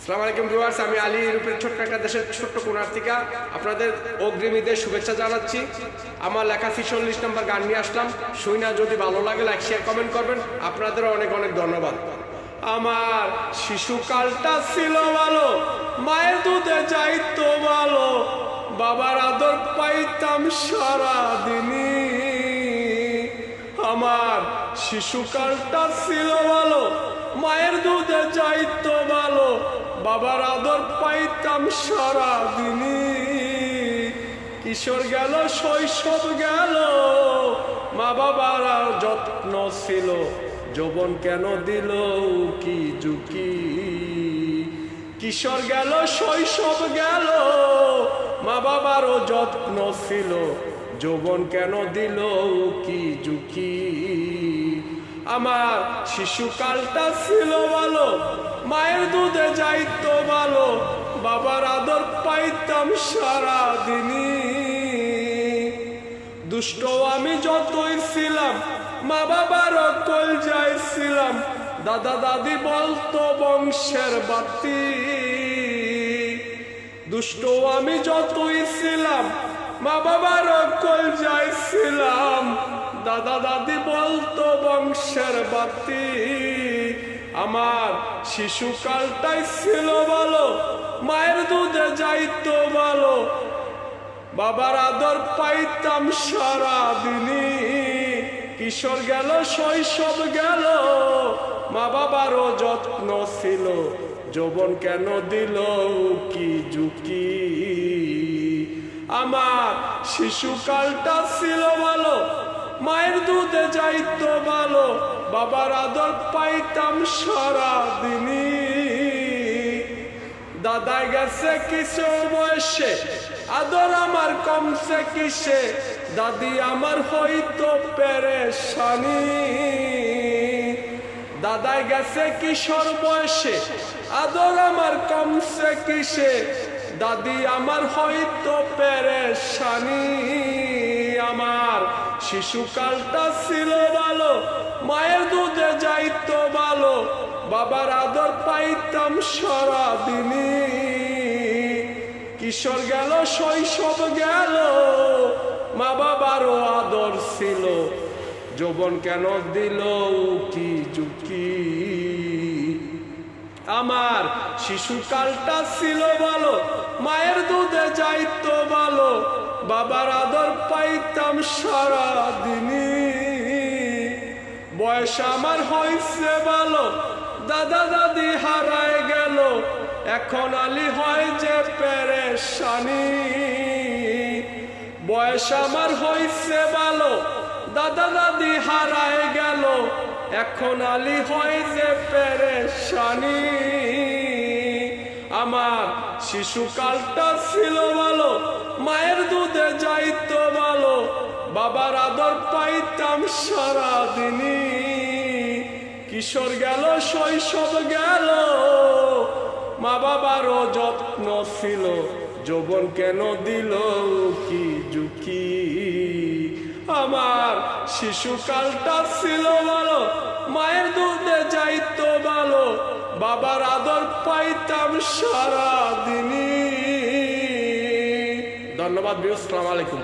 আসসালামু আলাইকুম ভিউয়ার্স, আমি আলী রূপের ছোট্ট একটা দেশের ছোট্ট কোণার থেকে আপনাদের অগ্রিম ঈদের শুভেচ্ছা জানাচ্ছি। আমার লেখা ৪৬ নম্বর গান নিয়ে আসলাম, শুই না যদি ভালো লাগে লাইক শেয়ার কমেন্ট করবেন। আপনাদেরও অনেক অনেক ধন্যবাদ। আমার শিশুকালটা ছিল ভালো, মায়ের দুধে যাইতো ভালো, বাবার আদর পাইতাম সারাদিনই। আমার শিশুকালটা ছিল ভালো, মায়ের দুধে যাইতো ভালো, বাবার আদর পাইতাম সারাদিনই। কিশোর গেল শৈশব গেল, মা বাবার যত্ন ছিল, যৌবন কেন দিল কি ঝুঁকি। কিশোর গেল শৈশব গেল, মা বাবারও যত্ন ছিল, যৌবন কেন দিল কি ঝুঁকি। আমার শিশুকালটা ছিল ভালো, মায়ের দুধে যাইতো ভালো, বাবার আদর পাইতাম সারাদিনই। দুষ্ট আমি যতই ছিলাম, মা বাবারও কলজায় ছিলাম, দাদা দাদি বলতো বংশের বাতি। দুষ্ট আমি যতই ছিলাম, মা বাবারও কলজায় ছিলাম, দাদা দাদি বলতো বংশের বাতি। আমার শিশুকালটাই ছিল ভালো, মায়ের দুধে যাইতো ভালো, বাবার আদর পাইতাম সারাদিনই। কিশোর গেল শৈশব গেল, মা বাবারও যত্ন ছিল, যৌবন কেন দিল কি ঝুঁকি। আমার শিশুকালটা ছিল ভালো, মায়ের দুধে যাইতো ভালো, বাবার আদর পাইতাম সারাদিনই। দাদাই গেছে কিশোর বয়সে, আদর আমার কমছে কিসে, দাদি আমার হইতো পেরেশানি। দাদাই গেছে কিশোর বয়সে, আদর আমার কমছে কিসে, দাদি আমার হইতো পেরেশানি। আমার শিশুকালটা ছিল ভালো, মায়ের দুধে যাইতো ভালো, বাবার আদর পাইতাম সারাদিনই। কিশোর গেল শৈশব গেল, মা বাবারও আদর ছিল, যৌবন কেন দিল কি ঝুঁকি। আমার শিশুকালটা ছিল ভালো, মায়ের দুধে যাইতো ভালো, বাবার আদর পাইতাম সারাদিনই। বয়স আমার হয়েছে ভালো, দাদা দাদি হারায় গেল, এখন আলী হয় যে পেরেশানি। বয়স আমার হয়েছে ভালো, দাদা দাদি হারায় গেল, এখন আলী হয় যে পেরেশানি। আমার শিশুকালটা ছিল ভালো, মায়ের দুধে যাইতো ভালো, বাবার আদর পাইতাম সারাদিনই। কিশোর গেল শৈশব গেল, মা বাবারও যত্ন ছিল, যৌবন কেন দিল কি ঝুঁকি। আমার শিশুকালটা ছিল ভালো, মায়ের দুধে যাইতো ভালো, বাবার আদর পাইতাম সারাদিনই। ধন্যবাদ। আসসালামু আলাইকুম।